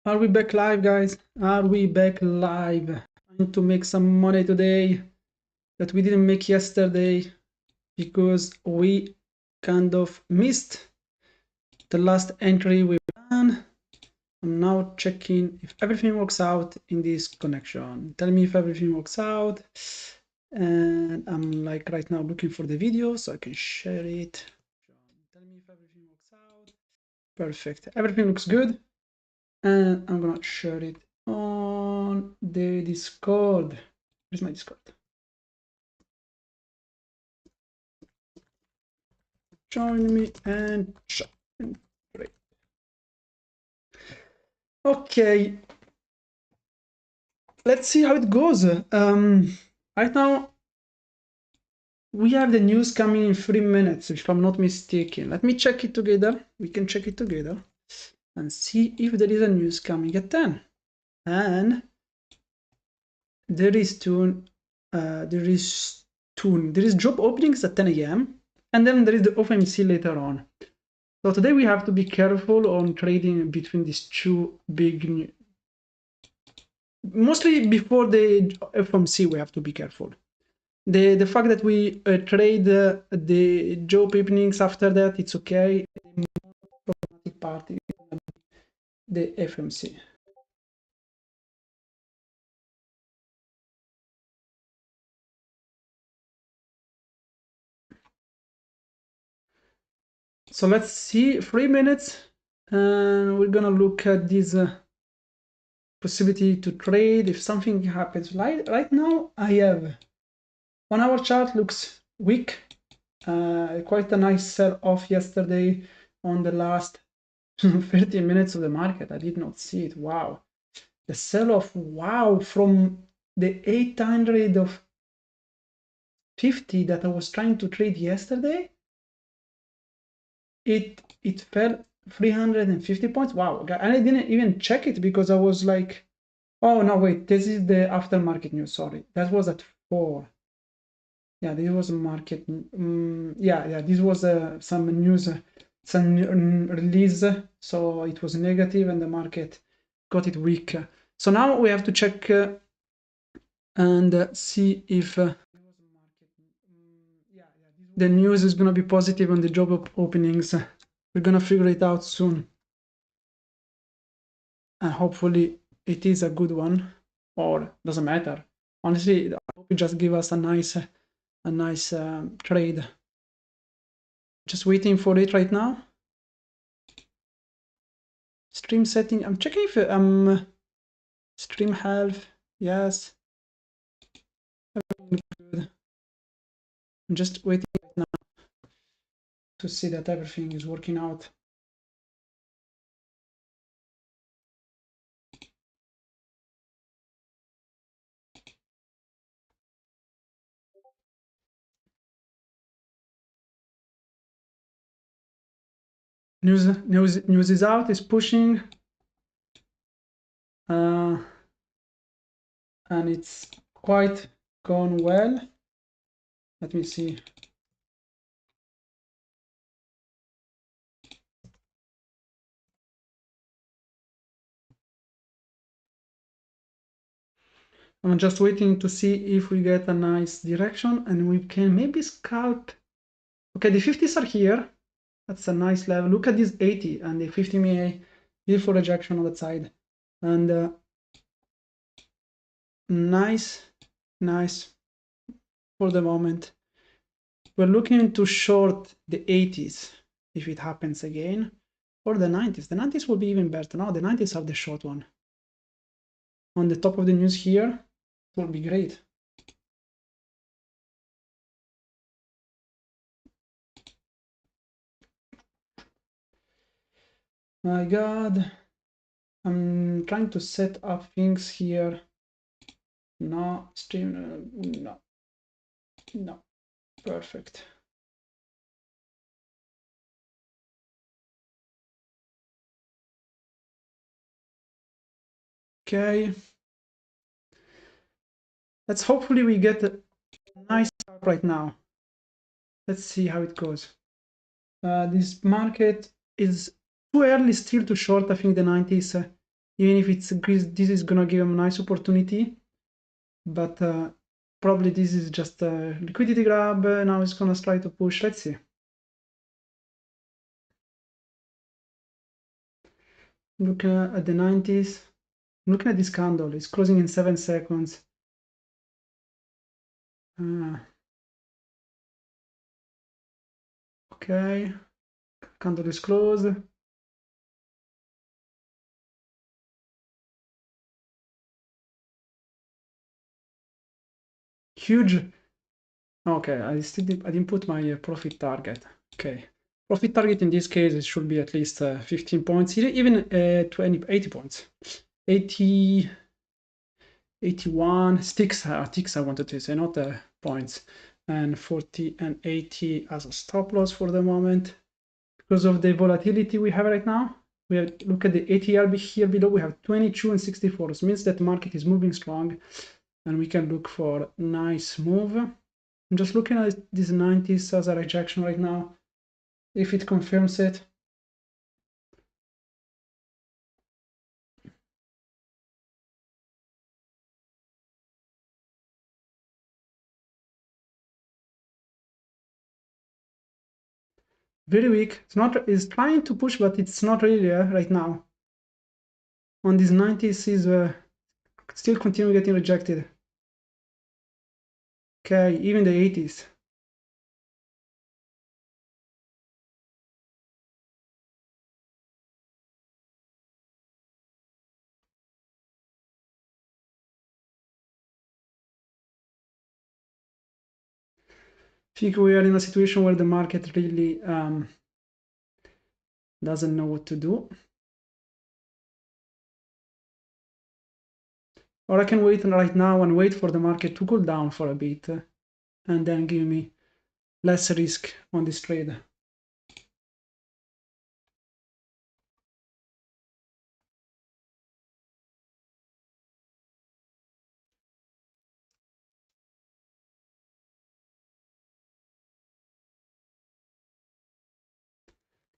Are we back live, guys? Are we back live? Trying to make some money today that we didn't make yesterday because we kind of missed the last entry we've done. I'm now checking if everything works out in this connection. Tell me if everything works out. And I'm like right now looking for the video so I can share it. Tell me if everything works out. Perfect. Everything looks good. And I'm gonna share it on the Discord. Where's my Discord? Join me and chat. Great. Okay, let's see how it goes. Right now we have the news coming in 3 minutes, if I'm not mistaken. Let me check it together. We can check it together and see if there is a news coming at 10. And there is job openings at 10 a.m. and then there is the FOMC later on. So today we have to be careful on trading between these two big, mostly before the FOMC we have to be careful. The fact that we trade the job openings after that, it's okay. The problematic part is the FOMC. So let's see, 3 minutes, and we're gonna look at this possibility to trade if something happens. Right now I have 1 hour chart looks weak, quite a nice sell off yesterday on the last 30 minutes of the market. I did not see it. Wow, the sell off, wow, from the 850 that I was trying to trade yesterday, it fell 350 points. Wow, and I didn't even check it because I was like, oh no, wait, this is the aftermarket news. Sorry, that was at 4. Yeah, this was a market. Yeah, this was some news, some release. So it was negative, and the market got it weak. So now we have to check and see if the news is gonna be positive on the job openings. We're gonna figure it out soon, and hopefully it is a good one, or doesn't matter. Honestly, I hope it just give us a nice trade. Just waiting for it right now. Stream setting, I'm checking if stream health, yes, everything good. I'm just waiting right now to see that everything is working out. News is out, is pushing, and it's quite gone well. Let me see. I'm just waiting to see if we get a nice direction and we can maybe scalp. Okay, the 50s are here. That's a nice level. Look at this 80 and the 50 MA, beautiful rejection on that side. And nice for the moment. We're looking to short the 80s if it happens again, or the 90s. The 90s will be even better. No, the 90s are the short one. On the top of the news here, it will be great. My God, I'm trying to set up things here. No, stream, no, perfect. Okay, let's hopefully we get a nice start right now. Let's see how it goes. This market is too early still to short. I think the 90s even if this is gonna give them a nice opportunity, but probably this is just a liquidity grab. Now it's gonna try to push. Let's see. Look at the 90s. Looking at this candle, it's closing in 7 seconds. Okay, candle is closed. Huge. Okay, I didn't put my profit target. Okay, profit target in this case it should be at least 15 points, even 80 points. 80, 81 ticks I wanted to say, not points, and 40 and 80 as a stop loss for the moment because of the volatility we have right now. We have, look at the ATR here below, we have 22 and 64. This means that the market is moving strong and we can look for nice move. I'm just looking at this 90s as a rejection right now. If it confirms it, very weak. It's trying to push, but it's not really right now. On these 90s is still continue getting rejected. Okay, even the 80s. I think we are in a situation where the market really doesn't know what to do. Or I can wait right now and wait for the market to cool down for a bit and then give me less risk on this trade.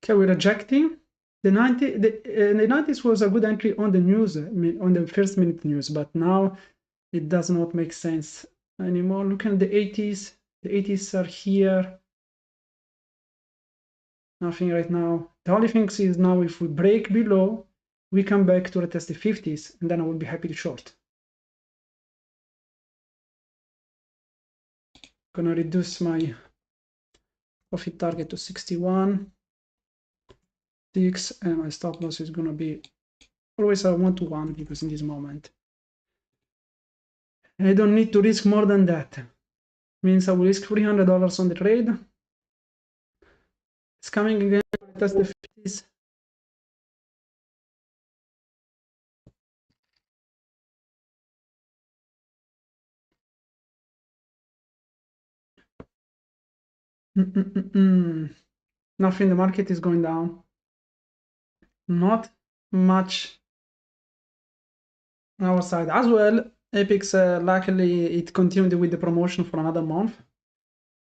Okay, we're rejecting. The 90s was a good entry on the news, on the first minute news, but now it does not make sense anymore. Look at the 80s. The 80s are here. Nothing right now. The only thing is now if we break below, we come back to retest the 50s, and then I will be happy to short. Gonna reduce my profit target to 61. 6, and my stop loss is gonna be always a 1-to-1 because in this moment I don't need to risk more than that. Means I will risk $300 on the trade. It's coming again. Test the 50s. Nothing. The market is going down. Not much on our side as well. Epix, luckily, it continued with the promotion for another month.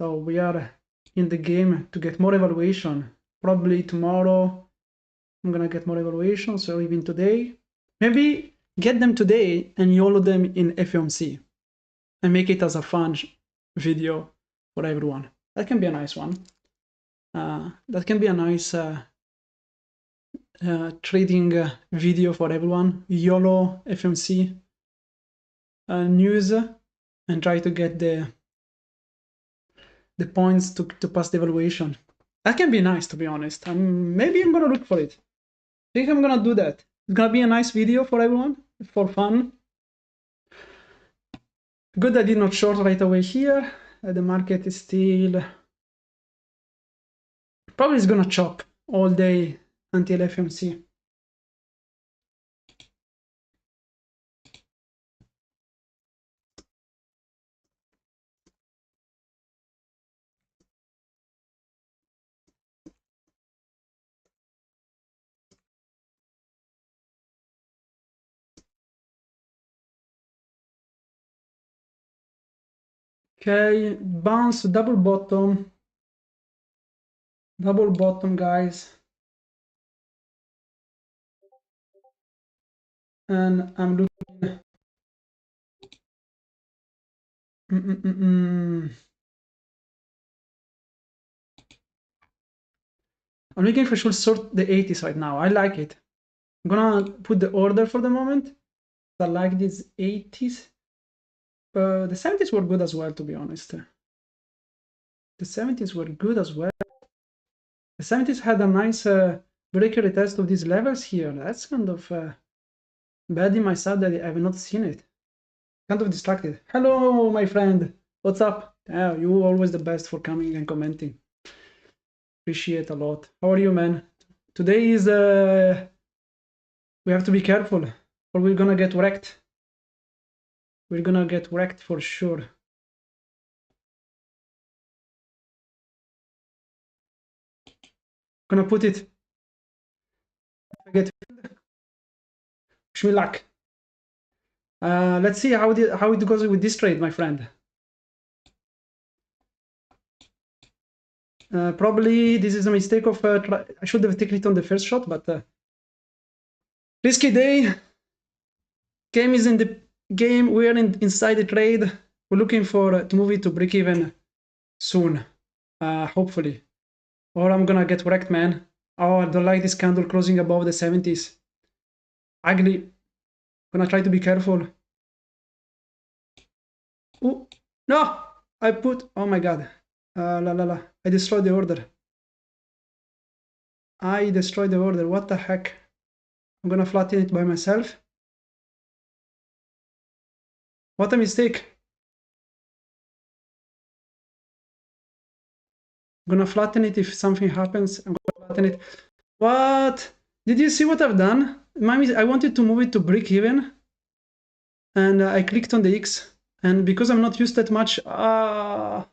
So we are in the game to get more evaluation. Probably tomorrow I'm gonna get more evaluations, or even today. Maybe get them today and YOLO them in FOMC and make it as a fun video for everyone. That can be a nice one. That can be a nice trading video for everyone. YOLO FOMC news and try to get the points to pass the evaluation. That can be nice, to be honest. Maybe I'm gonna look for it. I think I'm gonna do that. It's gonna be a nice video for everyone, for fun. Good I did not short right away here. The market is still probably is gonna chop all day until FOMC. Okay, bounce, double bottom, guys. and I'm looking. I'm looking for should sort the 80s right now. I like it. I'm gonna put the order for the moment. I like these 80s. The 70s were good as well, to be honest. The 70s were good as well. The 70s had a nice breaker test of these levels here. That's kind of bad in my side that I have not seen it. Kind of distracted. Hello, my friend. What's up? You always the best for coming and commenting. Appreciate a lot. How are you, man? Today is we have to be careful or we're gonna get wrecked. We're gonna get wrecked for sure. Gonna put it. Get wish me luck. Let's see how it goes with this trade, my friend. Probably this is a mistake of I should have taken it on the first shot, but risky day. Game is in the game. We're inside the trade. We're looking for to move it to break even soon, hopefully, or I'm gonna get wrecked, man. Oh, I don't like this candle closing above the 70s. Ugly. Gonna try to be careful. Oh no! I put. Oh my god. I destroyed the order. I destroyed the order. What the heck? I'm gonna flatten it by myself. What a mistake. I'm gonna flatten it if something happens. I'm gonna flatten it. What? Did you see what I've done? I wanted to move it to break even. And I clicked on the X. And because I'm not used that much. Oh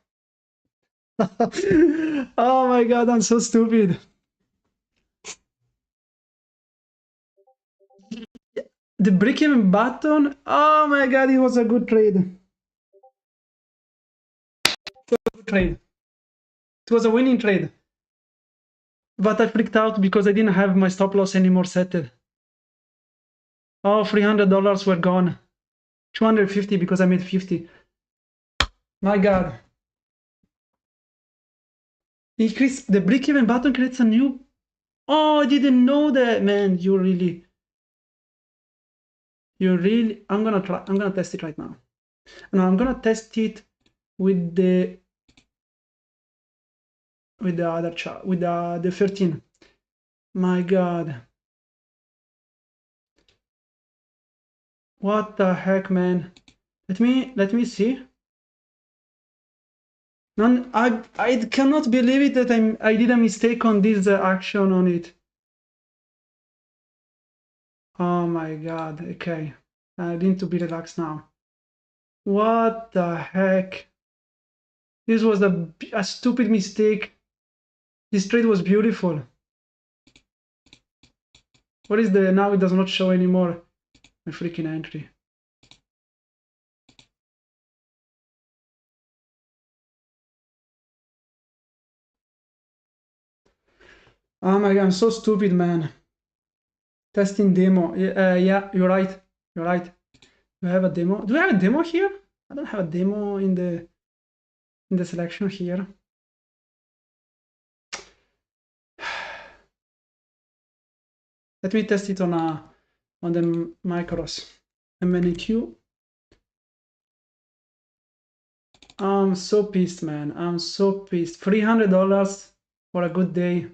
my god, I'm so stupid. The break-even button. Oh my god, it was a good trade. It was a winning trade. But I freaked out because I didn't have my stop loss anymore set. Oh, $300 were gone. 250 because I made 50. My god. Increase the break-even button creates a new. Oh, I didn't know that, man. You really. I'm gonna test it right now. No, I'm gonna test it with the other chart, with the 13. My god. What the heck, man? Let me see. I cannot believe it that I did a mistake on this action on it. Oh my god. Okay. I need to be relaxed now. What the heck? This was a stupid mistake. This trade was beautiful. What is the now it does not show anymore? My freaking entry. Oh my god, I'm so stupid, man. Testing demo. Yeah, you're right. You're right. Do I have a demo? Do I have a demo here? I don't have a demo in the selection here. Let me test it on the macros. MNQ. I'm so pissed, man. I'm so pissed. $300 for a good day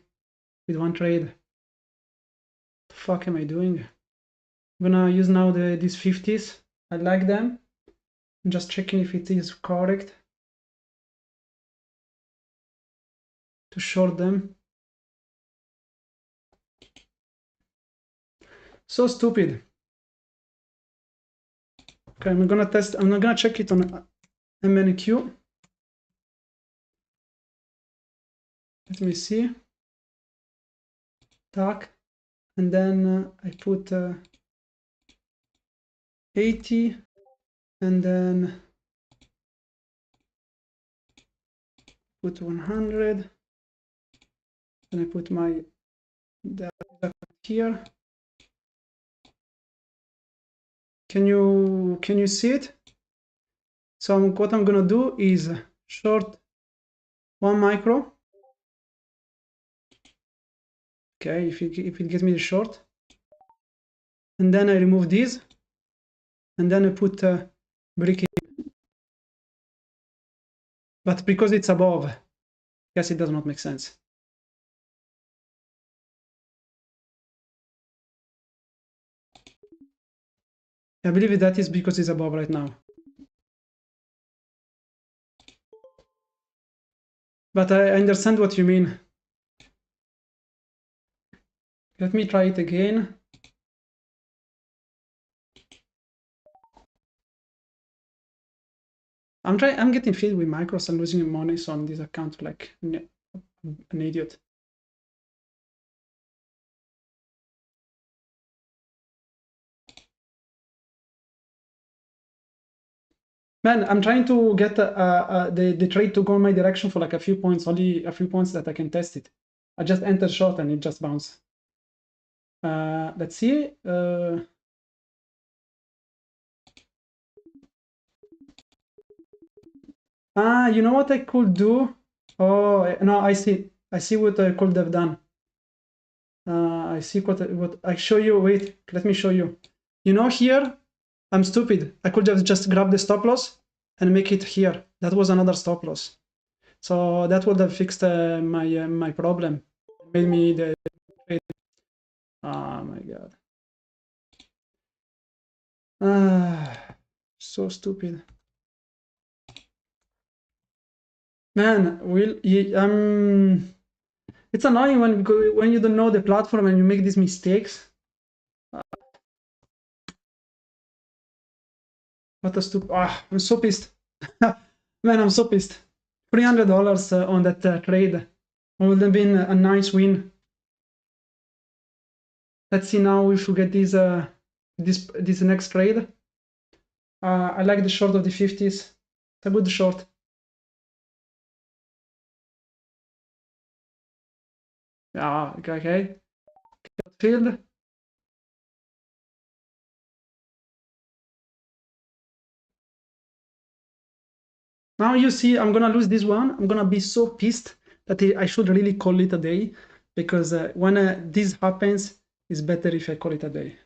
with one trade. What the fuck am I doing? I'm gonna use now these 50s. I like them. I'm just checking if it is correct to short them. So stupid. Okay, I'm gonna check it on MNQ. Let me see. Tac. And then I put 80 and then put 100. Then I put my here. Can you see it? So what I'm gonna do is short 1 micro. Okay, if it gives me the short, and then I remove these, and then I put brick in. But because it's above, I guess it does not make sense. I believe that is because it's above right now. But I understand what you mean. Let me try it again. I'm getting filled with micros and losing money on this account like an idiot. Man, I'm trying to get the trade to go in my direction for like a few points, only a few points that I can test it. I just entered short and it just bounced. Let's see. You know what I could do? Oh, no, I see. I see what I could have done. I see what I show you. Wait, let me show you. You know here, I'm stupid. I could have just grabbed the stop loss and make it here. That was another stop loss. So that would have fixed my problem. Made me the trade. Oh my god. So stupid. Man, it's annoying when you don't know the platform and you make these mistakes. What a stupid. I'm so pissed. Man, I'm so pissed. $300 on that trade would have been a nice win. Let's see now if we get this next trade. I like the short of the 50s. It's a good short. Yeah, okay. Field. Now you see, I'm gonna lose this one. I'm gonna be so pissed that I should really call it a day, because when this happens, it's better if I call it a day,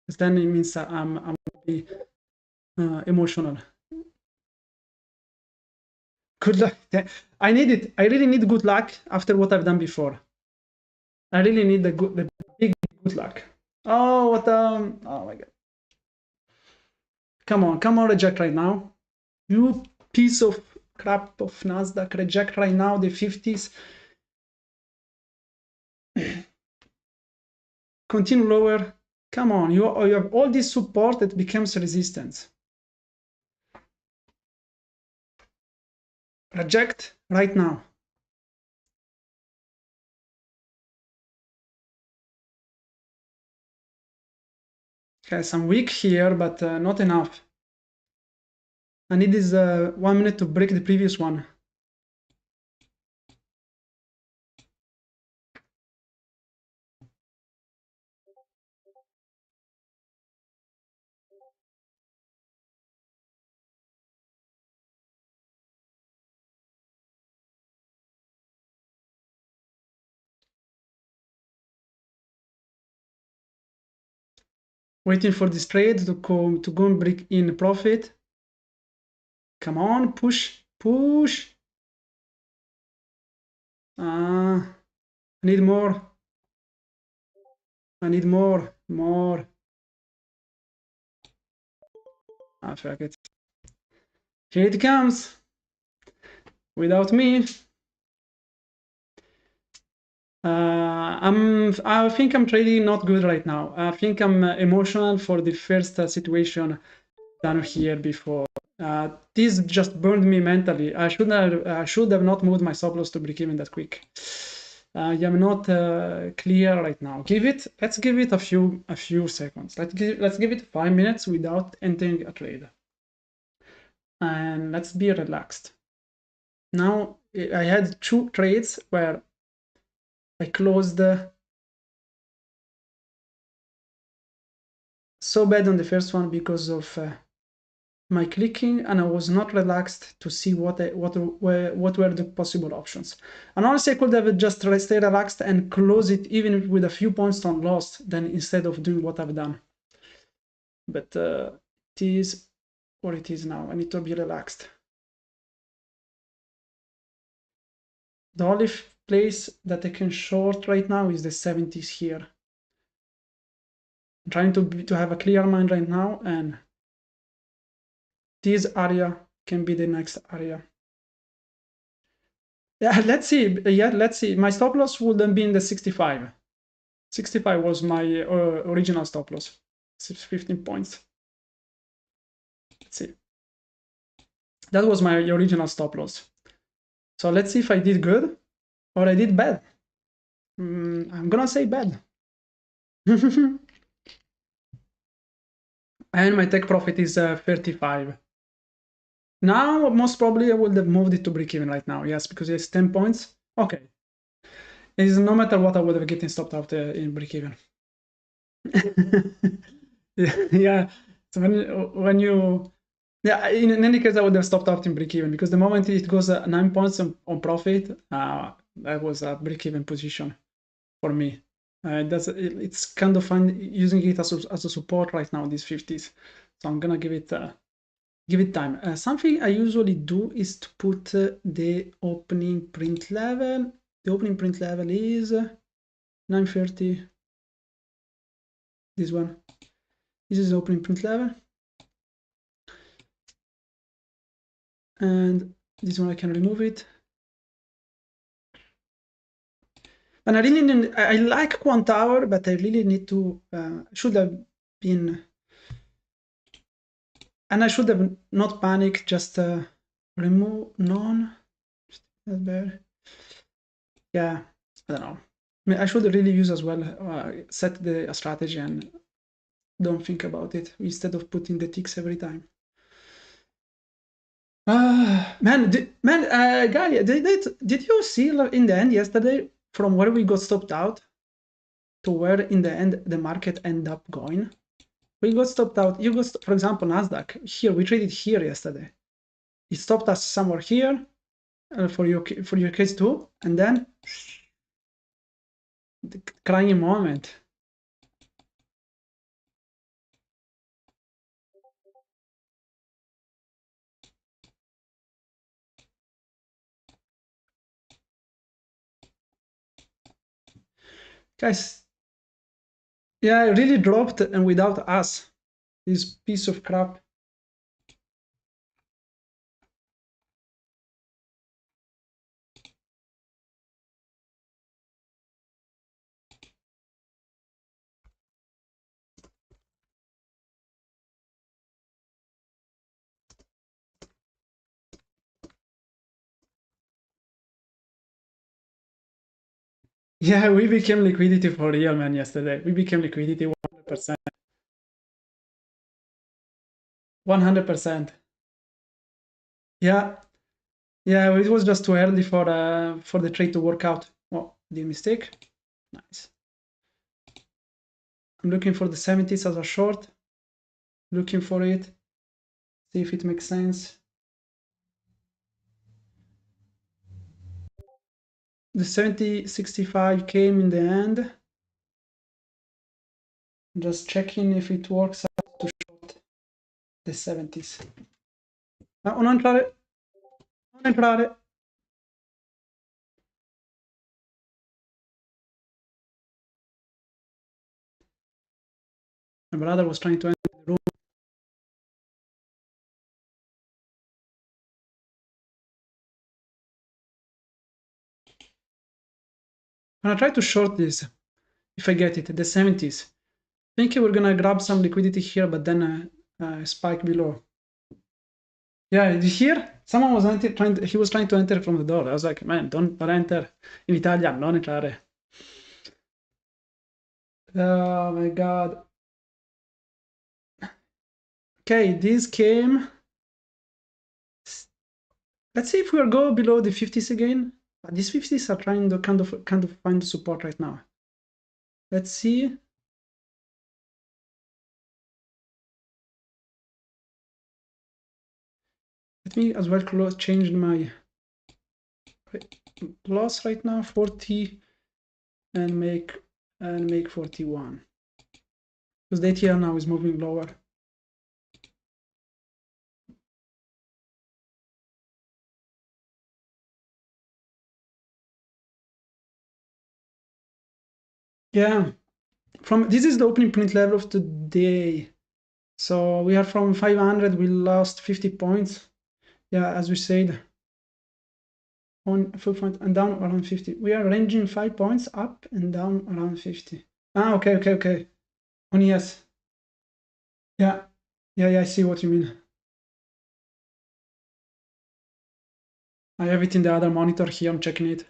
because then it means I'm gonna be emotional. Good luck. I need it. I really need good luck after what I've done before. I really need the big good luck. Oh, what oh my god. Come on, reject right now. You piece of crap of Nasdaq, reject right now the 50s. Continue lower. Come on, you have all this support that becomes resistance. Reject right now. Okay, some weak here, but not enough. I need this 1 minute to break the previous one. Waiting for this trade to go and break in profit. Come on, push. I need more. I need more. Fuck it. Here it comes. Without me. I think I'm trading not good right now. I think I'm emotional for the first situation done here before. This just burned me mentally. I should have not moved my stop loss to break even that quick. I'm not clear right now. Let's give it a few seconds. Let's give it 5 minutes without entering a trade, and let's be relaxed. Now I had 2 trades where I closed so bad on the first one because of my clicking, and I was not relaxed to see what were the possible options. And honestly, I could have just stay relaxed and close it even with a few points on loss, then instead of doing what I've done. But it is what it is now. I need to be relaxed. The only place that I can short right now is the 70s here. I'm trying to have a clear mind right now, and this area can be the next area. Yeah, let's see. Yeah, let's see. My stop loss would then be in the 65. 65 was my original stop loss. 15 points. Let's see. That was my original stop loss. So let's see if I did good or I did bad. I'm gonna say bad. And my take profit is 35. Now, most probably I would have moved it to break even right now. Yes, because it's 10 points. Okay. It is no matter what I would have gotten stopped out in break even. Yeah. So when you yeah, in any case, I would have stopped out in break even because the moment it goes 9 points on profit, that was a break even position for me. It's kind of fun using it as a support right now, these 50s. So I'm gonna give it time. Something I usually do is to put the opening print level. The opening print level is 930. This one. This is the opening print level. And this one I can remove it. And I like Quant Tower, but I really need to, should have been, and I should have not panic, just remove none. Yeah, I don't know. I mean, I should really use as well, set the strategy and don't think about it instead of putting the ticks every time. Guy, did you see in the end yesterday from where we got stopped out to where in the end the market ended up going? We got stopped out. You got, for example, Nasdaq here. We traded here yesterday. It stopped us somewhere here for your case too, and then the crying moment. Guys, yeah, it really dropped and without us. This piece of crap. Yeah, we became liquidity for real, man, yesterday. We became liquidity 100%. 100%. Yeah. Yeah, it was just too early for the trade to work out. Oh, the mistake. Nice. I'm looking for the 70s as a short. Looking for it. See if it makes sense. The 7065 came in the end. Just checking if it works out to short the 70s. Non entrare. Non entrare. My brother was trying to enter the room. I'm gonna try to short this if I get it, the 70s. I think we're gonna grab some liquidity here, but then spike below. Yeah, here someone was he was trying to enter from the door. I was like, man, don't enter. In Italian, non entrare. Oh my god. Okay, this came. Let's see if we'll go below the 50s again. These 50s are trying to kind of find the support right now. Let's see. Let me as well change my loss right now, 40, and make 41. Because the ATR now is moving lower. Yeah, this is the opening print level of today. So we are from 500, we lost 50 points. Yeah, as we said, on 4 points and down around 50. We are ranging 5 points up and down around 50. Ah, okay. On yes. Yeah, I see what you mean. I have it in the other monitor here, I'm checking it.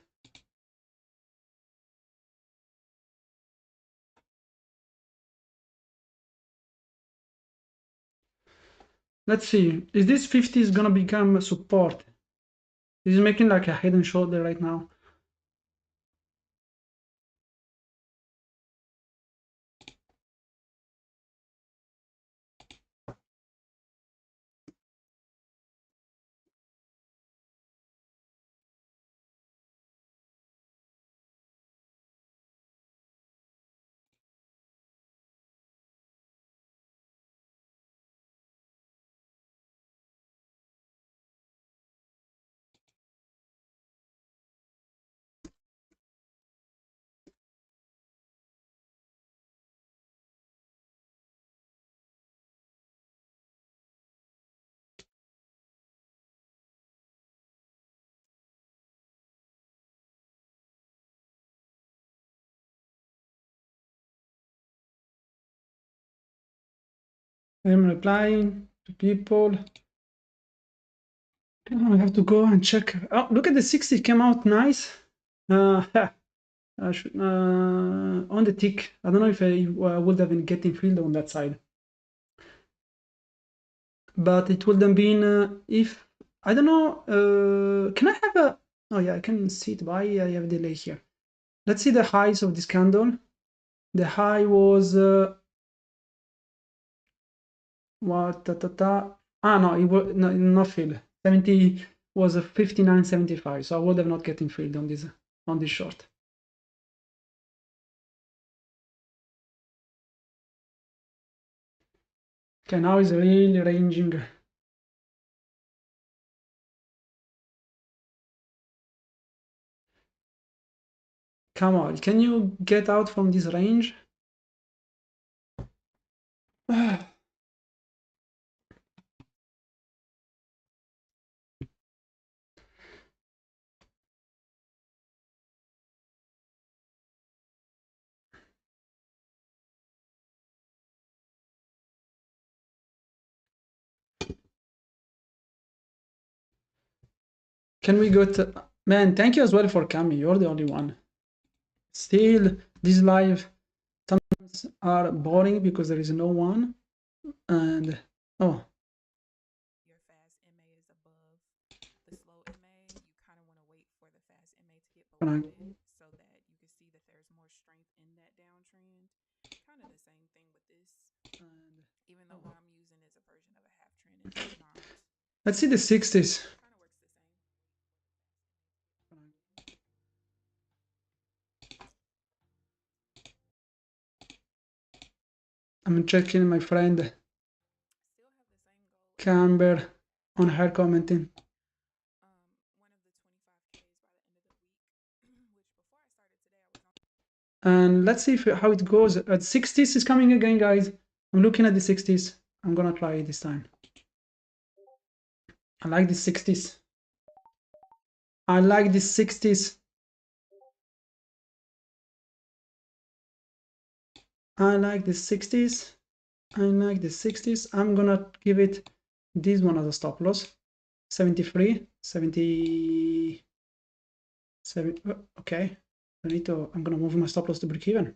Let's see, is this 50 is gonna become support? This is making like a head and shoulder right now. I'm replying to people. I have to go and check. Oh, look at the 60 came out nice. On the tick. I don't know if I would have been getting filled on that side. But it would have been if, I don't know, can I have a, oh yeah, I can see it. Why I have a delay here? Let's see the highs of this candle. The high was, what, no, it was not filled. 70 was a 59.75, so I would have not getting filled on this short. Okay, now it's really ranging. Come on, can you get out from this range? Can we go to, man, thank you as well for coming. You're the only one. Still, this live sometimes are boring because there is no one. And, oh. Your fast MA is above the slow MA. You kind of want to wait for the fast MA to get below it so that you can see that there's more strength in that downtrend. Kind of the same thing with this. Even though what I'm using is a version of a half trend, it does not. Let's see the 60s. Kind of works the same. I'm checking my friend Still have the same goal. Camber on her commenting. One of the 25Ks by the end of the week, which before I started today, I was on. And let's see how it goes. At 60s is coming again, guys. I'm looking at the 60s. I'm gonna try it this time. I like the 60s. I like the 60s. I like the 60s. I like the 60s. I'm gonna give it this one as a stop loss. 73, 77. Okay. I'm gonna move my stop loss to break even.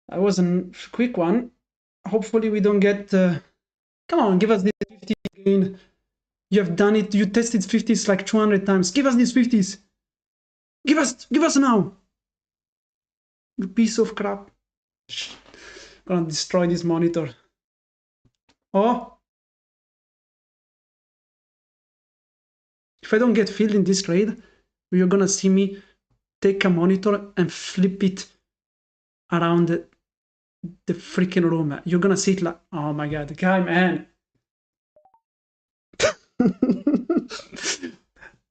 That was a quick one. Hopefully we don't get, come on, give us this 50 again. You have done it. You tested 50s like 200 times. Give us these 50s. Give us now. You piece of crap. I'm gonna destroy this monitor. Oh, if I don't get filled in this trade, you're gonna see me take a monitor and flip it around the freaking room. You're gonna see it like, oh my god, the guy, man.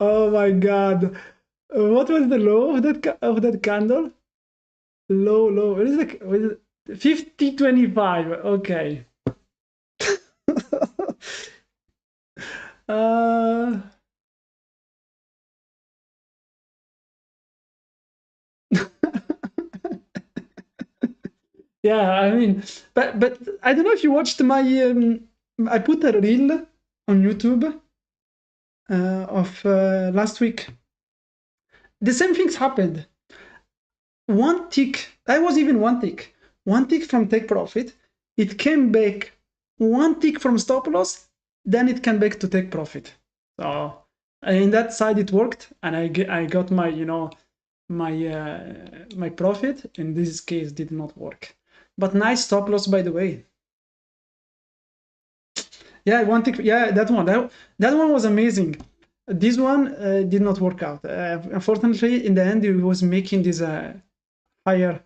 Oh my god. What was the low of that candle? Low. What is it? 50.25. Okay. uh Yeah, I mean, but I don't know if you watched my I put a reel on YouTube of last week. The same things happened. One tick, I was even one tick from take profit. It came back one tick from stop loss, then it came back to take profit. So in that side it worked, and I got my my profit. In this case, did not work. But nice stop loss, by the way. Yeah, one tick. Yeah, that one was amazing. This one did not work out. Unfortunately, in the end, it was making this higher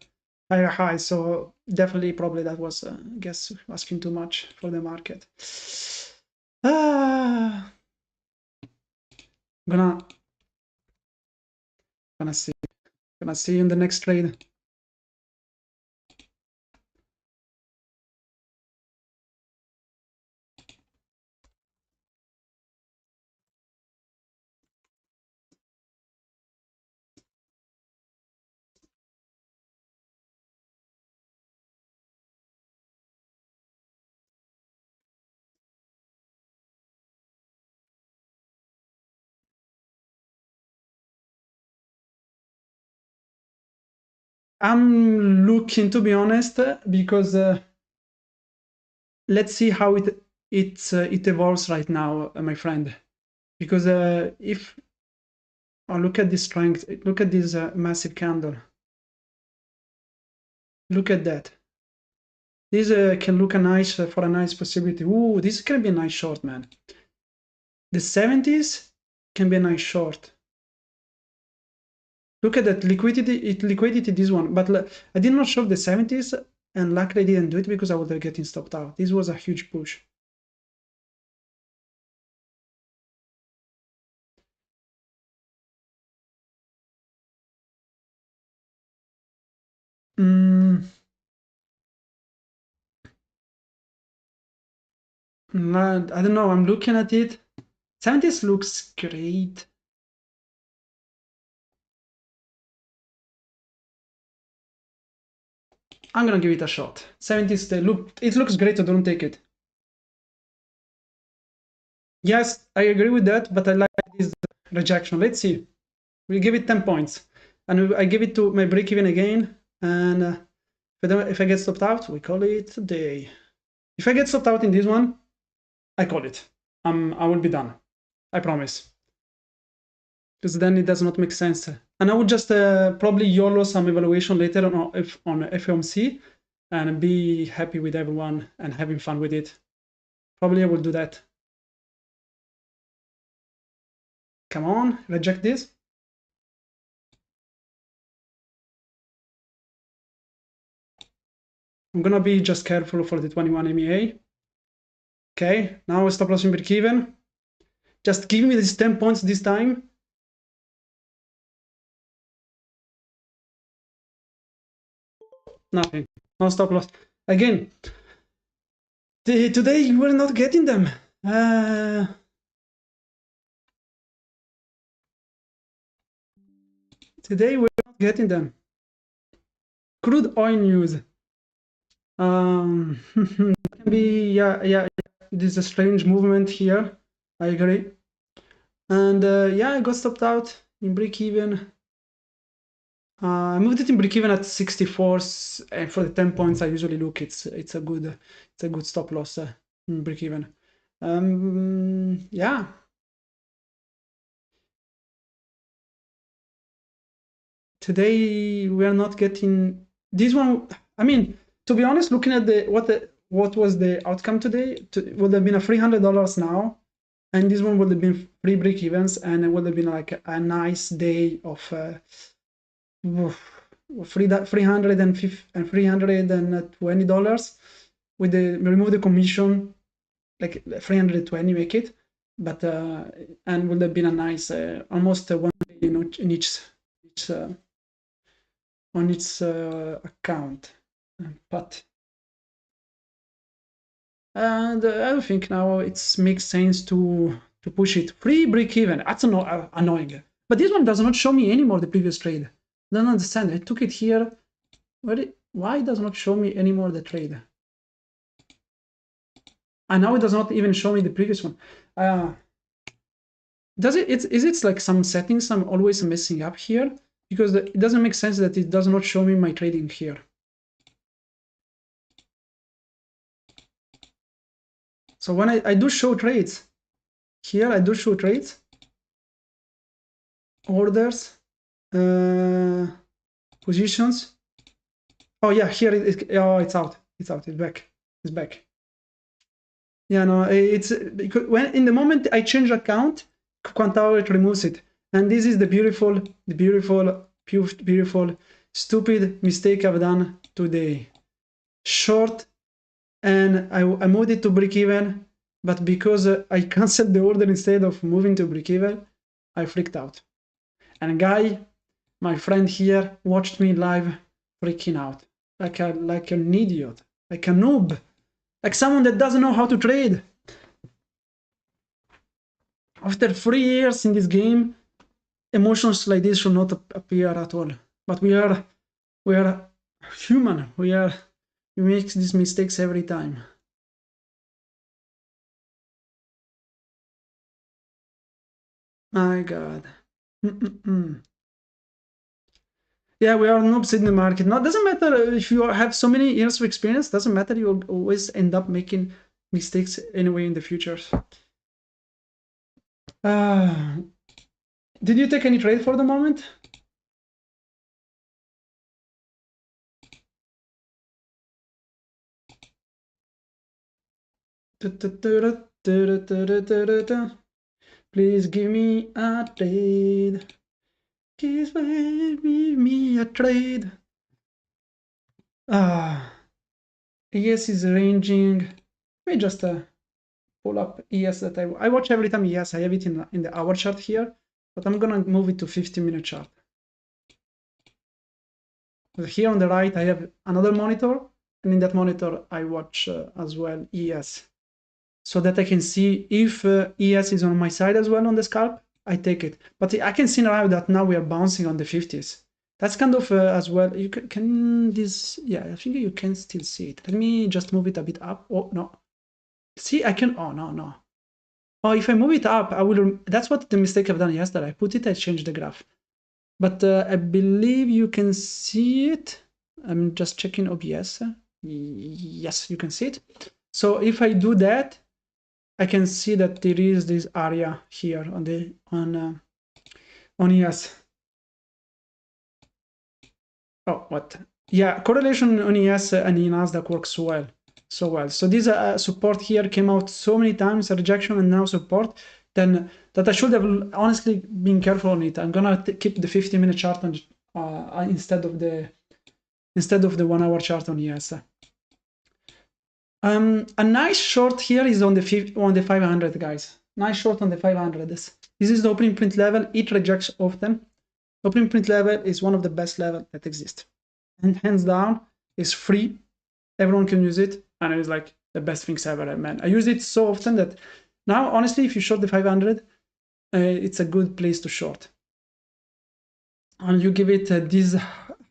high. So definitely, probably that was, I guess, asking too much for the market. Gonna see. Gonna see you in the next trade. I'm looking, to be honest, because let's see how it evolves right now, my friend. Because if look at this strength, look at this massive candle. Look at that. This can look for a nice possibility. Ooh, this can be a nice short, man. The 70s can be a nice short. Look at that liquidity. It liquidated this one, but I did not show the 70s, and luckily I didn't do it because I would have getting stopped out. This was a huge push. I don't know. I'm looking at it. 70s looks great. I'm gonna give it a shot. 70s, it looks great, so don't take it. Yes, I agree with that, but I like this rejection. Let's see. We give it 10 points. And I give it to my break even again. And if I get stopped out, we call it a day. If I get stopped out in this one, I call it. I will be done. I promise. Because then it does not make sense. And I would just probably YOLO some evaluation later on FOMC and be happy with everyone and having fun with it. Probably I will do that. Come on, reject this. I'm gonna be just careful for the 21 MEA. Okay, now stop loss in break even. Just give me these 10 points this time. Nothing. No stop loss. Again, today we're not getting them. Today we're not getting them. Crude oil news. Can be, yeah. This is a strange movement here. I agree. And yeah, I got stopped out in break even. I moved it in break even at 64, and for the 10 points I usually look, it's a good stop loss in break even. Yeah. Today we are not getting this one. I mean, to be honest, looking at what was the outcome today, would have been a $300 now. and this one would have been 3 break evens, and it would have been like a nice day of $320 with the remove the commission, like 320 make it, but and would have been a nice almost one in each on its account. But and I don't think now it makes sense to push it free break even. That's annoying. But this one does not show me anymore the previous trade. I don't understand. I took it here. Why does not show me anymore the trade? And now it does not even show me the previous one. Does it? Is it like some settings I'm always messing up here? Because it doesn't make sense that it does not show me my trading here. So when I do show trades, here I do show trades, orders, positions. Oh yeah, here it's out. It's out. It's back. It's back. Yeah, no, it's because when in the moment I change account, Quanthour it removes it, and this is the beautiful, stupid mistake I've done today. Short, and I moved it to break even, but because I canceled the order instead of moving to break even, I freaked out. And a guy, my friend here, watched me live freaking out like an idiot, like a noob, like someone that doesn't know how to trade. After 3 years in this game, emotions like this should not appear at all. But we are human. We make these mistakes every time. My God. Yeah, we are noobs in the market. Now, it doesn't matter if you have so many years of experience. Doesn't matter. You always end up making mistakes anyway in the future. Did you take any trade for the moment? Please give me a trade. Please give me a trade. ES is ranging. Let me just pull up ES that I watch every time ES. I have it in the hour chart here, but I'm gonna move it to 15-minute chart. Here on the right, I have another monitor, and in that monitor, I watch as well ES, so that I can see if ES is on my side as well on the scalp. I take it, but I can see now that now we are bouncing on the 50s. That's kind of as well. You can this, yeah, I think you can still see it. Let me just move it a bit up. Oh no, see, I can. Oh no. Oh, if I move it up, I will. That's what the mistake I've done yesterday. I put it, I changed the graph, but I believe you can see it. I'm just checking OBS. Yes, you can see it. So if I do that, I can see that there is this area here on ES. Oh, what? Yeah, correlation on ES and in Nasdaq works so well. So this support here came out so many times, rejection and now support, then that I should have honestly been careful on it. I'm gonna keep the 50-minute chart on, instead of the 1-hour chart on ES. A nice short here is on the 500, guys. Nice short on the 500. This is the opening print level. It rejects often. Opening print level is one of the best levels that exist, and hands down is free. Everyone can use it, and it's like the best things ever, man. I use it so often that now, honestly, if you short the 500, it's a good place to short. And you give it these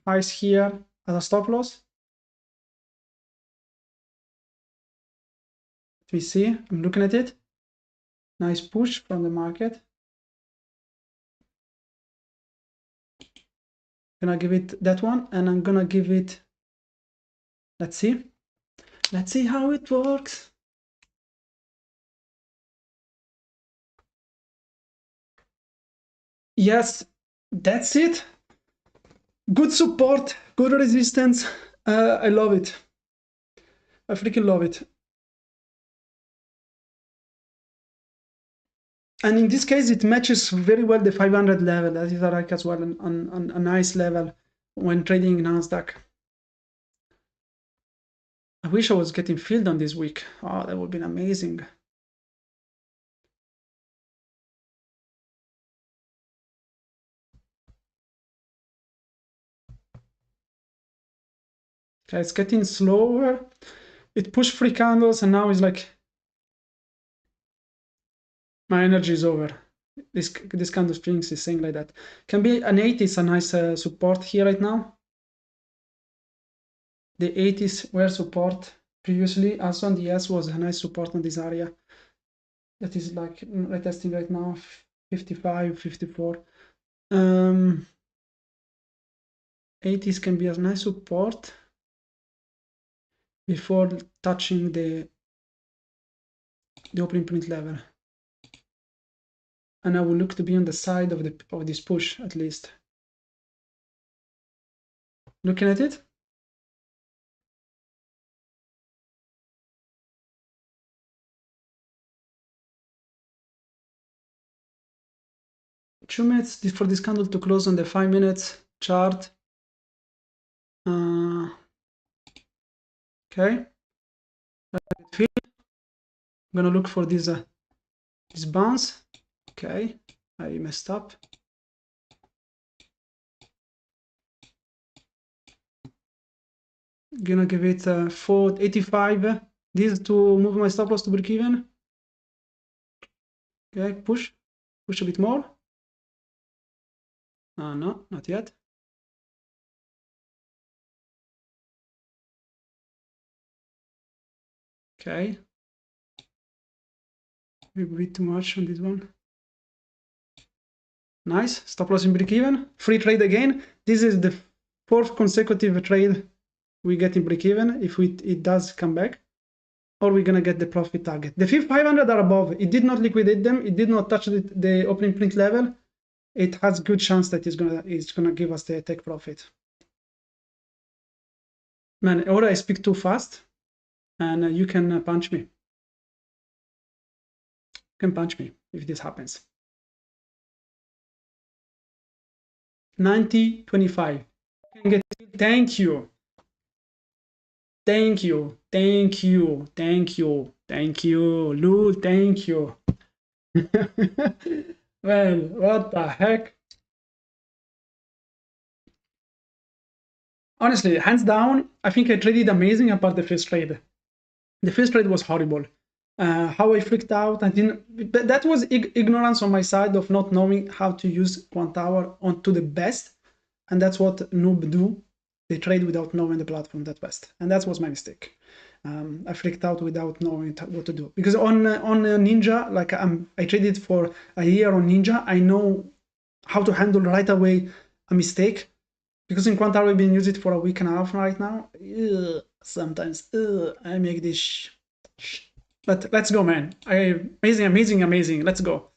highs here as a stop loss. We see, I'm looking at it. Nice push from the market. I'm gonna give it that one, and I'm gonna give it, let's see how it works. Yes, that's it. Good support, good resistance. I love it. I freaking love it. And in this case, it matches very well the 500 level. That is like as well a nice level when trading Nasdaq. I wish I was getting filled on this week. Oh, that would have been amazing. Okay, it's getting slower. It pushed 3 candles and now it's like my energy is over. This kind of things is saying like that. Can be an 80 is a nice support here right now. The 80s were support previously. Also, the S was a nice support on this area. That is like retesting right now, 55, 54. 80s can be a nice support before touching the opening print level. And I will look to be on the side of this push at least. Looking at it. Two minutes for this candle to close on the 5 minutes chart. Okay. I'm gonna look for this bounce. Okay, I messed up. Gonna give it 485. This to move my stop loss to break even. Okay, push a bit more. No, not yet. Okay, maybe a bit too much on this one. Nice, stop loss in break even. Free trade again. This is the 4th consecutive trade we get in break even if it does come back, or we're gonna get the profit target. The 500 are above. It did not liquidate them. It did not touch the opening print level. It has good chance that it's gonna give us the take profit. Man, or I speak too fast, and you can punch me. You can punch me if this happens. 90.25. Thank you. Thank you. Thank you. Thank you. Thank you. Lou, thank you. Well, what the heck? Honestly, hands down, I think I traded amazing apart the first trade. The first trade was horrible. How I freaked out, I didn't. But that was ignorance on my side of not knowing how to use Quant Hour onto the best, and that's what noob do. They trade without knowing the platform that best, and that was my mistake. I freaked out without knowing what to do, because on Ninja, like I traded for a year on Ninja, I know how to handle right away a mistake, because in Quant Hour we've been using it for a week and a half right now. Sometimes I make this. But let's go, man. Amazing. Let's go.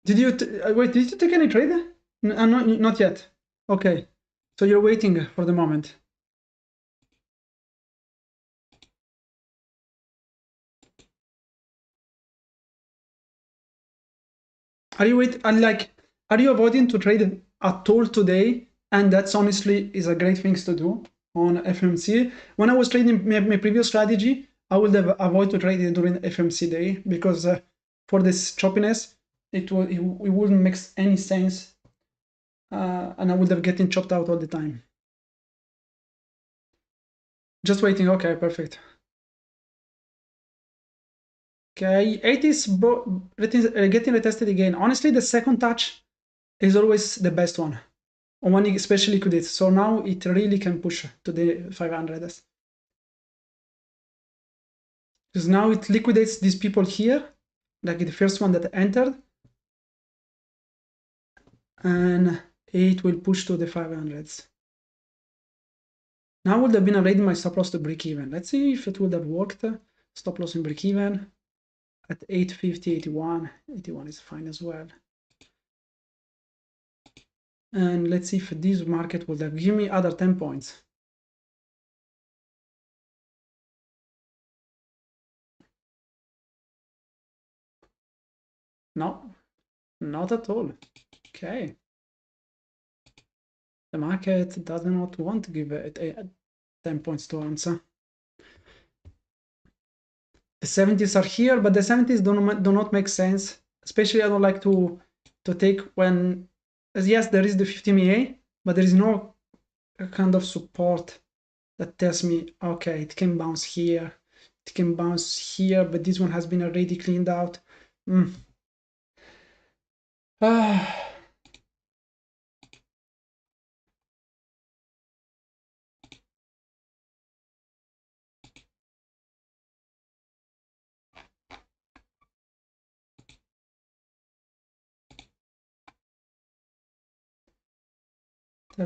Did you wait? Did you take any trade? Not yet. Okay, so you're waiting for the moment. Are you Are you avoiding to trade at all today? And that's honestly is a great thing to do on FMC. When I was trading my previous strategy, I would have avoid to trade during FMC day, because for this choppiness, it wouldn't make any sense, and I would have getting chopped out all the time. Just waiting. Okay, perfect. Okay, 80s getting retested again. Honestly, the second touch is always the best one. On one especially liquidate. So now it really can push to the 500s. Because now it liquidates these people here, like the first one that entered. And it will push to the 500s. Now would have been already my stop loss to break even. Let's see if it would have worked. Stop loss in break even at 850, 81. 81 is fine as well. And let's see if this market would have given me other 10 points. No, not at all. Okay. The market does not want to give it 10 points to answer. The 70s are here, but the 70s do not make sense. Especially I don't like to take when, yes, there is the 50 MA, but there is no kind of support that tells me, okay, it can bounce here, it can bounce here, but this one has been already cleaned out. Ah. I'm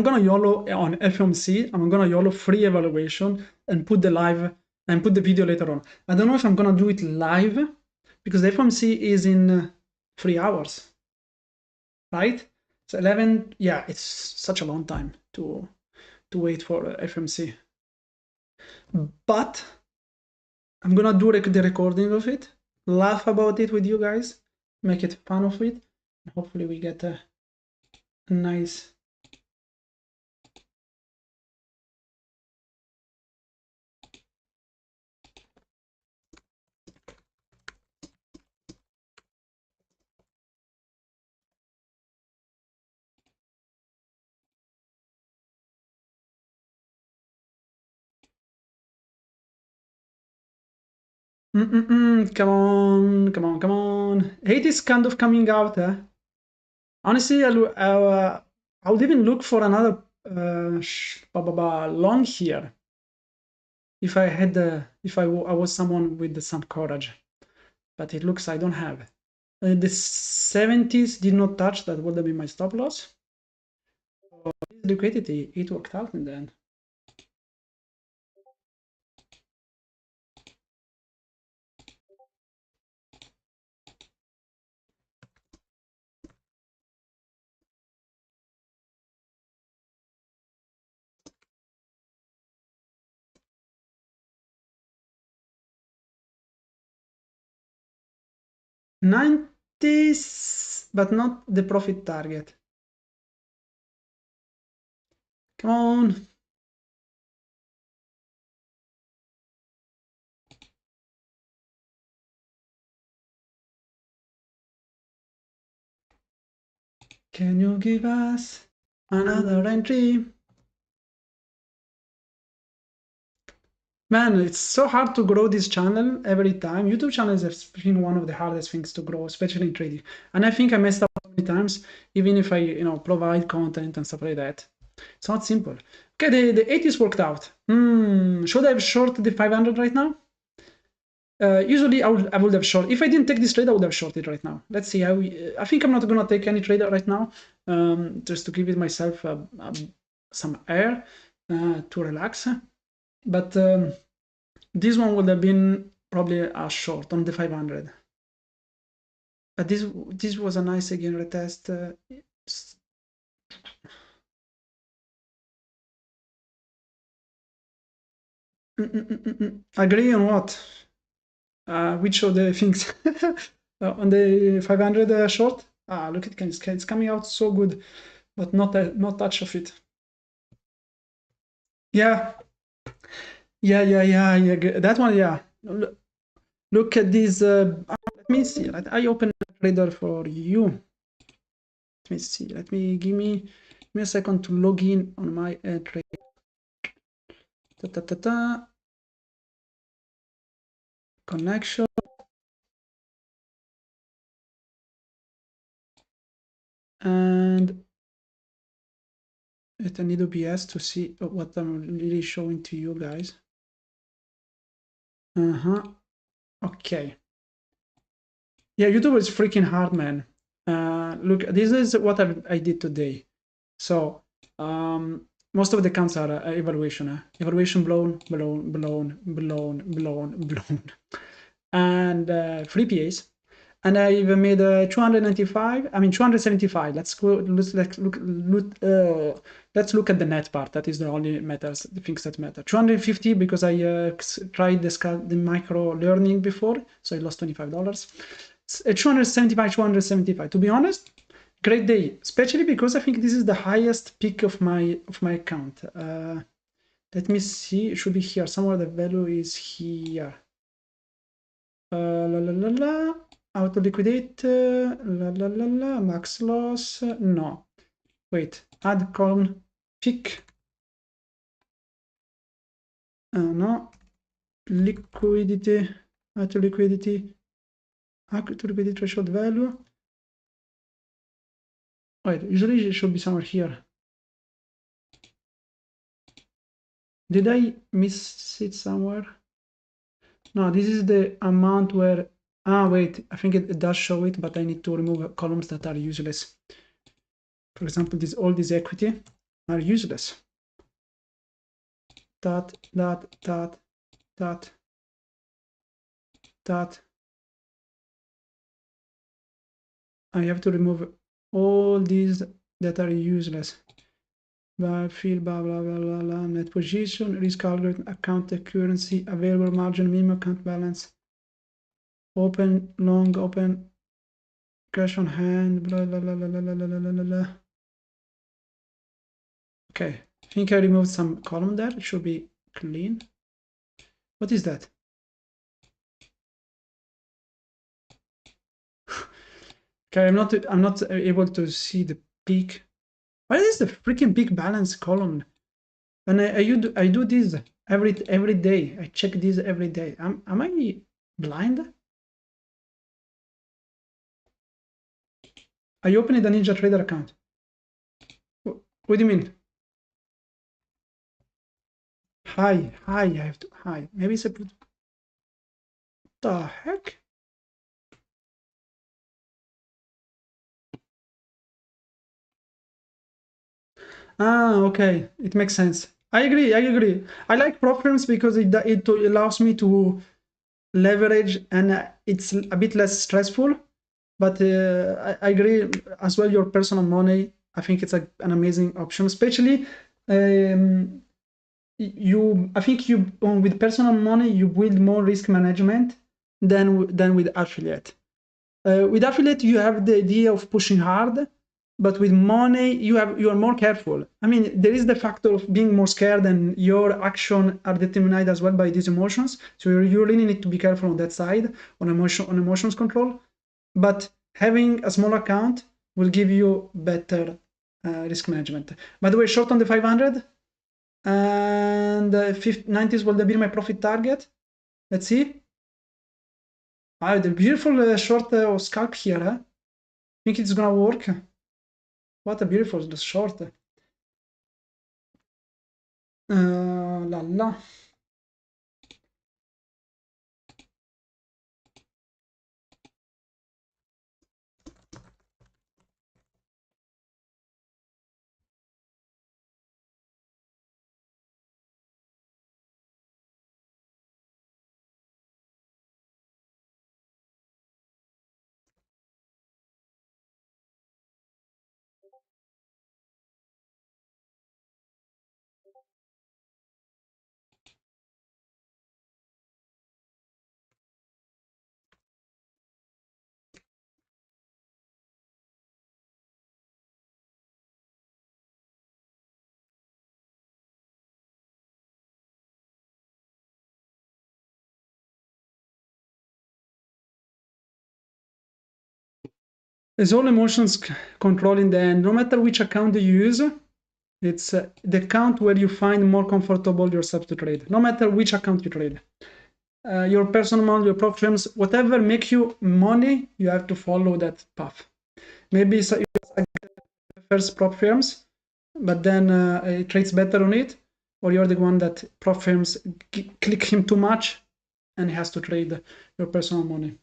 gonna YOLO on FOMC. I'm gonna YOLO free evaluation and put the live and put the video later on. I don't know if I'm gonna do it live because the FOMC is in 3 hours, right? So 11, yeah, it's such a long time to wait for FOMC. But I'm gonna do the recording of it, laugh about it with you guys, make it fun of it, and hopefully we get a nice. Come on, come on, come on. Hate is kind of coming out. Honestly, I would even look for another long here. If I had if I was someone with some courage, but it looks I don't have. The 70s did not touch. That would have been my stop loss. So liquidity, it worked out in the end. '90s, but not the profit target. Come on. Can you give us another entry? Man, it's so hard to grow this channel every time. YouTube channels have been one of the hardest things to grow, especially in trading. And I think I messed up so many times, even if I, provide content and stuff like that. It's not simple. Okay, the 80s worked out. Should I have short the 500 right now? Usually I would have short. If I didn't take this trade, I would have shorted right now. Let's see how I think I'm not gonna take any trade right now, just to give it myself some air to relax. But this one would have been probably a short on the 500. But this was a nice again retest. Agree on what? Which of the things? On the 500 short? Look at it, it's coming out so good, but not touch of it. Yeah. That one, yeah. Look at this. Let me see. I open a trader for you. Let me see. Give me a second to log in on my trade. Connection. And I need OBS to see what I'm really showing to you guys. Okay. Yeah, YouTube is freaking hard, man. Look, this is what I did today. So most of the counts are evaluation. Evaluation blown, and free PAs. And I even made 295. I mean 275. Let's go. Let's look at the net part. That is the only matters. The things that matter. 250 because I tried the micro learning before, so I lost $25. 275. To be honest, great day, especially because I think this is the highest peak of my account. Let me see. It should be here somewhere. The value is here. Auto liquidate, max loss, no. Wait, add column, peak, no. Liquidity, auto liquidity threshold value. Wait, usually it should be somewhere here. Did I miss it somewhere? No, this is the amount where, wait, I think it does show it, but I need to remove columns that are useless. For example, all this equity are useless. That. I have to remove all these that are useless. Field, blah, blah, blah, blah, blah, net position, risk algorithm, account accuracy, available margin, minimum account balance, open, long, open, cash on hand, blah, blah, blah, blah, blah, blah, blah, blah, blah. Okay, I think I removed some column there. It should be clean. What is that? Okay, I'm not able to see the peak. Why is the freaking peak balance column? And I do this every day. I check this every day. Am I blind? I opened a Ninja Trader account. What do you mean? Hi, I have to hi. Maybe it's a the heck? Okay, it makes sense. I agree. I like prop firms because it allows me to leverage, and it's a bit less stressful. But I agree as well. Your personal money, I think it's an amazing option, especially I think with personal money you build more risk management than with affiliate. With affiliate you have the idea of pushing hard, but with money you are more careful. I mean, there is the factor of being more scared, and your action are determined as well by these emotions. So you really need to be careful on that side, on emotions control. But having a small account will give you better risk management. By the way, short on the 500 and 90s will be my profit target. Let's see. The beautiful short scalp here. I think it's gonna work. What a beautiful short. La la. It's all emotions control in the end. No matter which account you use, it's the account where you find more comfortable yourself to trade. No matter which account you trade. Your personal money, your prop firms, whatever make you money, you have to follow that path. Maybe it's first prop firms, but then it trades better on it, or you're the one that prop firms click him too much and he has to trade your personal money.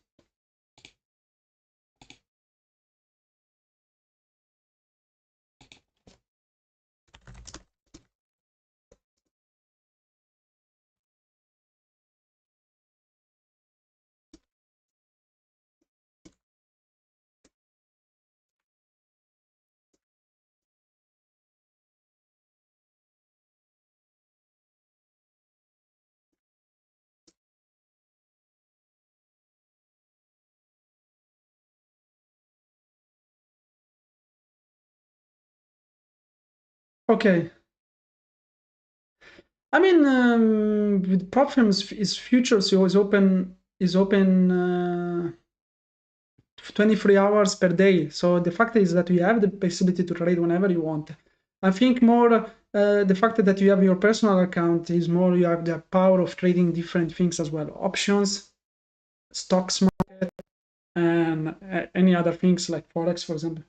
Okay. I mean, with prop firms is futures is open 23 hours per day. So the fact is that you have the possibility to trade whenever you want. I think more the fact that you have your personal account is more you have the power of trading different things as well, options, stocks market, and any other things like forex, for example.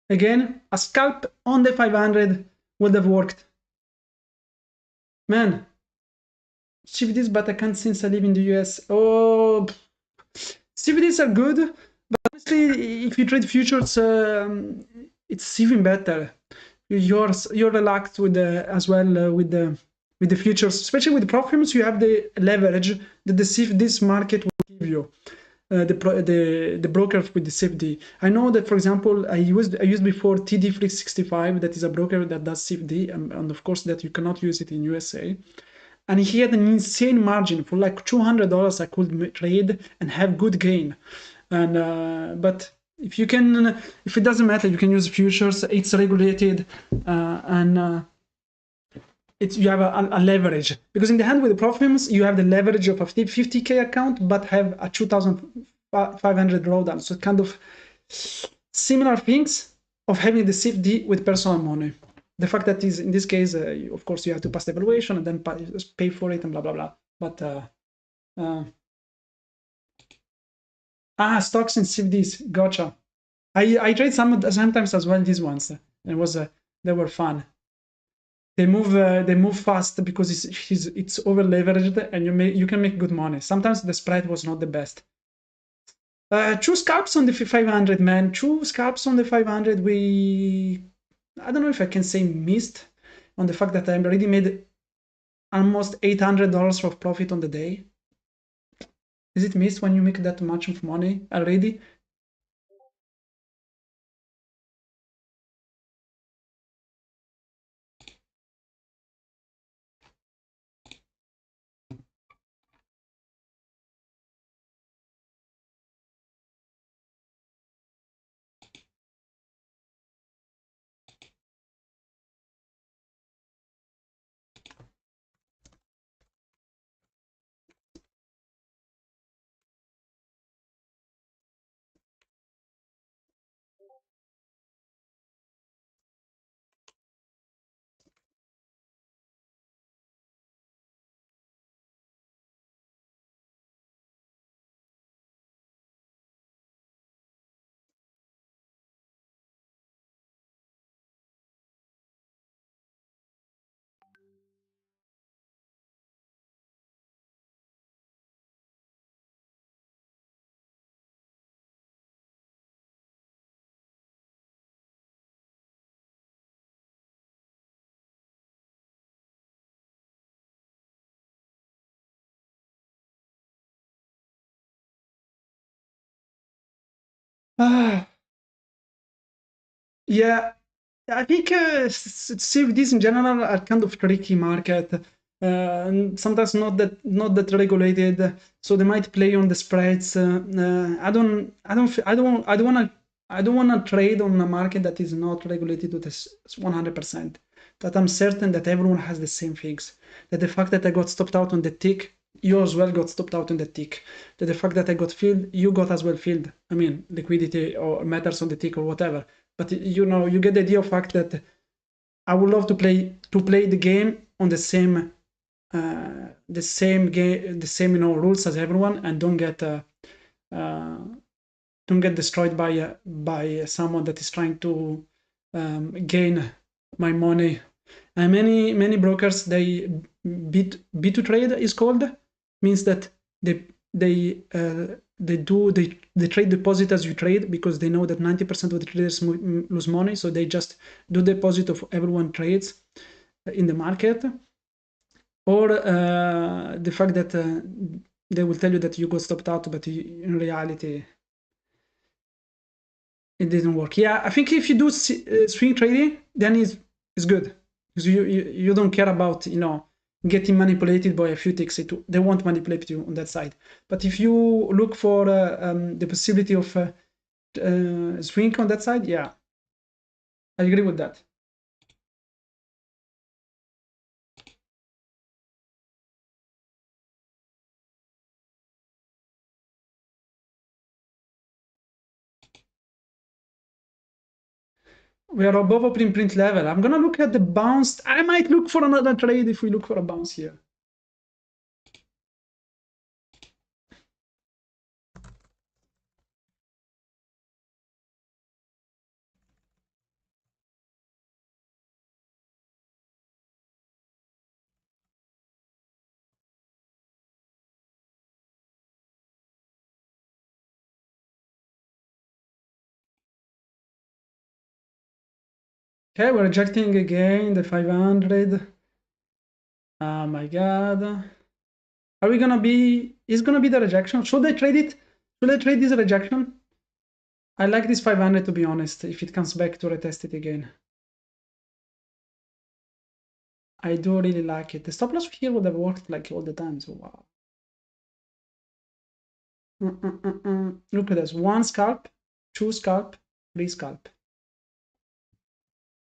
Again, a scalp on the 500 would have worked. Man, CFDs, but I can't since I live in the US. Oh, CFDs are good, but honestly, if you trade futures, it's even better. You're relaxed with the as well with the futures, especially with prop firms. You have the leverage that the CFDs market will give you. The broker with the CFD. I know that, for example, I used before TD 365, that is a broker that does CFD, and of course that you cannot use it in USA. And he had an insane margin for like $200. I could trade and have good gain. And but if you can, if it doesn't matter, you can use futures. It's regulated, and it's you have a leverage, because in the hand with the prop firms you have the leverage of a 50K account but have a 2,500 drawdown. So kind of similar things of having the CFD with personal money. The fact that is in this case, of course, you have to pass the evaluation and then pay for it and blah blah blah. But stocks and CFDs, gotcha. I trade sometimes as well these ones. It was they were fun. They move fast because it's over leveraged, and you can make good money. Sometimes the spread was not the best. Two scalps on the 500, man. Two scalps on the 500. I don't know if I can say missed on the fact that I already made almost $800 of profit on the day. Is it missed when you make that much of money already? Ah, yeah, I think CFDs in general are kind of tricky market. And sometimes not that regulated, so they might play on the spreads. I don't wanna trade on a market that is not regulated to this 100%. That I'm certain that everyone has the same things. That the fact that I got stopped out on the tick, you as well got stopped out on the tick. That the fact that I got filled, you got as well filled. I mean, liquidity or matters on the tick or whatever. But you get the idea of fact that I would love to play the game on the same rules as everyone, and uh, don't get destroyed by someone that is trying to gain my money And many brokers, they B2 trade is called, means that they trade deposit as you trade, because they know that 90% of the traders lose money, so they just do deposit of everyone trades in the market. Or the fact that they will tell you that you got stopped out, but in reality it didn't work. Yeah, I think if you do swing trading, then it's good, because you don't care about getting manipulated by a few ticks. They won't manipulate you on that side. But if you look for the possibility of swing on that side, yeah, I agree with that. We are above opening print level. I'm gonna look at the bounce. I might look for another trade if we look for a bounce here. Okay, we're rejecting again the 500. Oh my god. Are we gonna be, is gonna be the rejection? Should I trade it? Should I trade this rejection? I like this 500, to be honest, if it comes back to retest it again. I do really like it. The stop loss here would have worked like all the time, so wow. Look at this, 1 scalp, 2 scalp, 3 scalp.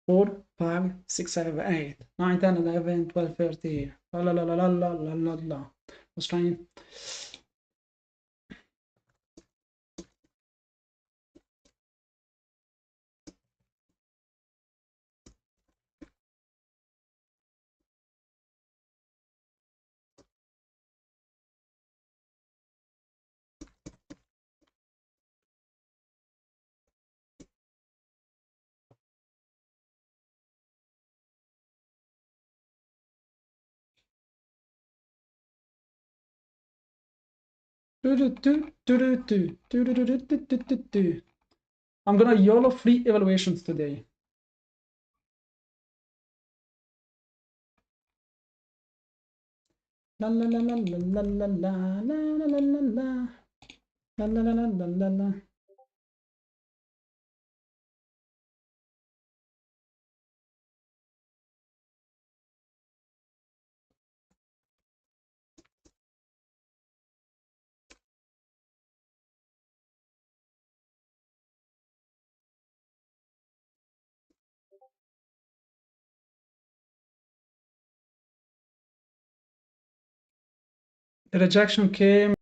4, 5, 6, 7, 8, 9, 10, 11, 12, 13. La la la la la la la la la. I was trying. I'm gonna YOLO free evaluations today. La la la la la la la la la la la la la la la la la la. The rejection came.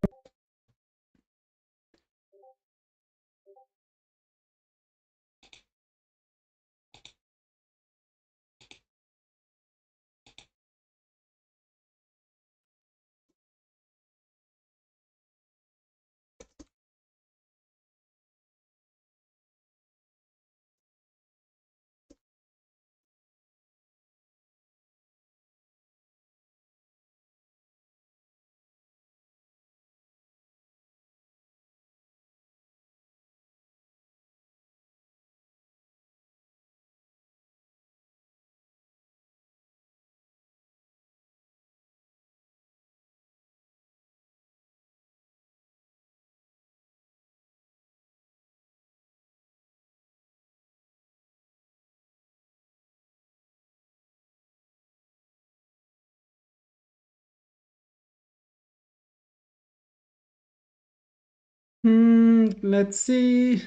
Let's see.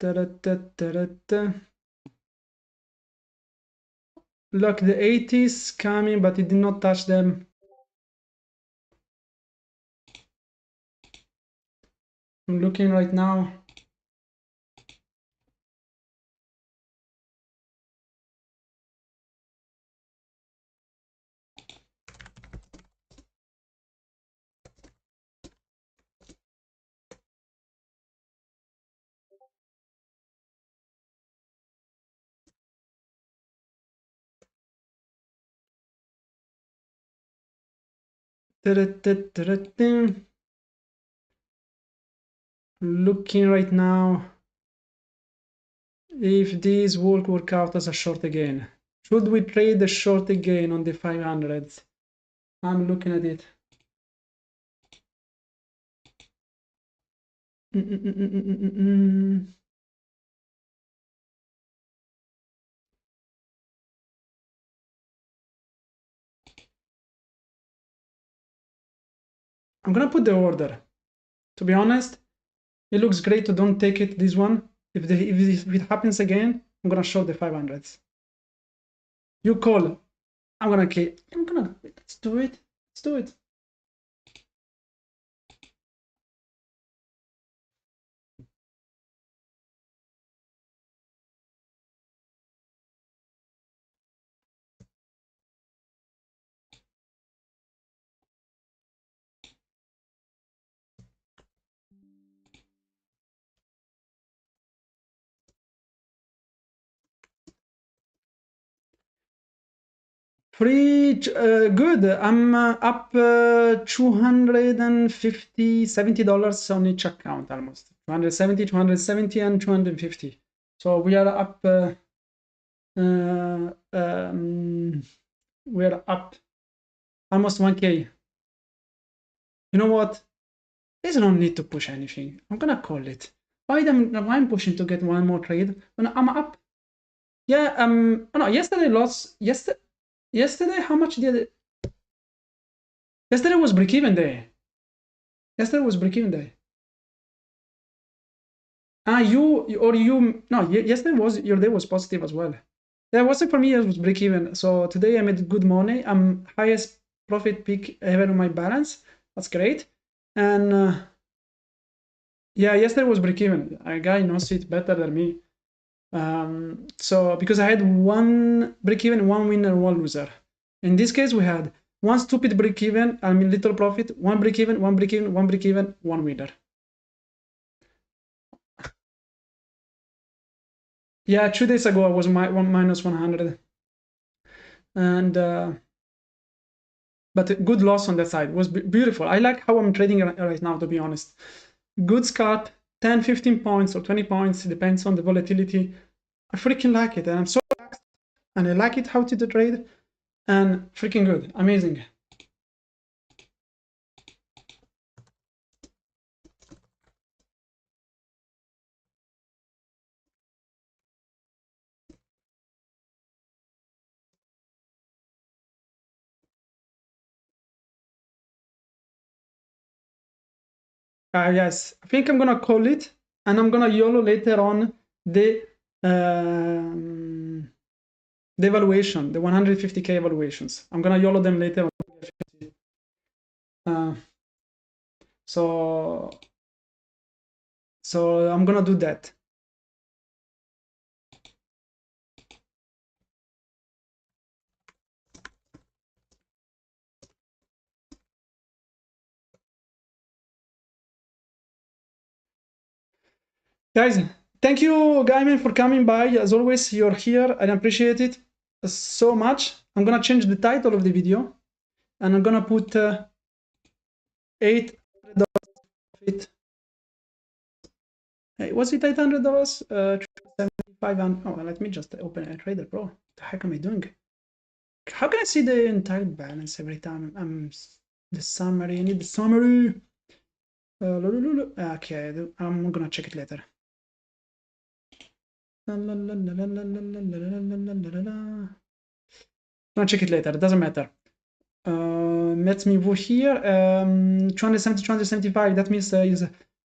Ta-da-ta-ta-da-ta. Look, the 80s coming, but it did not touch them. I'm looking right now. Looking right now if this will work out as a short again. Should we trade the short again on the 500s? I'm looking at it. I'm gonna put the order. To be honest, it looks great to don't take it, this one. If it happens again, I'm gonna short the 500s. You call. Let's do it. Let's do it. Good. I'm up $250, $70 on each account almost. 270, 270, and 250. So we are up. We are up almost 1K. You know what? There's no need to push anything. I'm gonna call it. Why I'm pushing to get one more trade when I'm up? Yeah. No. Yesterday lost. Yesterday, how much did it? Yesterday was break-even day. Yesterday was break-even day. No, yesterday was your day was positive as well. Yeah, it wasn't for me, it was break-even. So today I made good money. I'm highest profit peak ever on my balance. That's great. And yeah, yesterday was break-even. A guy knows it better than me. So because I had one break-even, one winner, one loser. In this case, we had one stupid break-even, little profit, one break-even, one break-even, one break-even, one winner. Yeah, 2 days ago I was minus 100, and but good loss on that side. It was beautiful. I like how I'm trading right now, to be honest. Good scalp, 10, 15 points or 20 points, depends on the volatility. I freaking like it, and I'm so relaxed, and I like it how to do trade, and freaking good, amazing. Yes, I think I'm gonna call it, and I'm gonna YOLO later on the evaluation, the 150K evaluations. I'm gonna YOLO them later on. So I'm gonna do that. Guys, thank you, Gaiman, for coming by. As always, you're here. I appreciate it so much. I'm gonna change the title of the video, and I'm gonna put $800 profit. Hey, was it $800? 500. Oh, let me just open a Trader Pro. What the heck am I doing? How can I see the entire balance every time? The summary. I need the summary. Okay, I'm gonna check it later. I'll check it later. It doesn't matter. Let me move here. 270, 275. That means is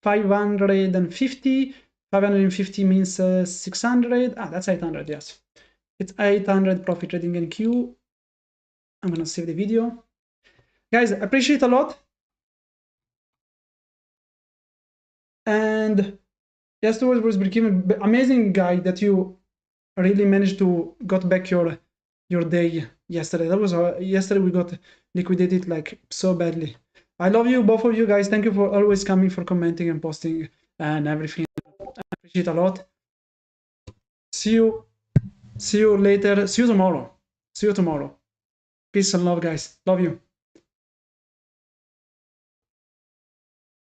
550. 550 means 600. That's 800. Yes, it's 800 profit trading in Q. I'm gonna save the video. Guys, appreciate a lot. And yesterday was breaking. Amazing guy that you really managed to got back your day yesterday. That was yesterday we got liquidated like so badly. I love you, both of you guys. Thank you for always coming, for commenting and posting and everything. I appreciate a lot. See you later. See you tomorrow. Peace and love, guys. Love you.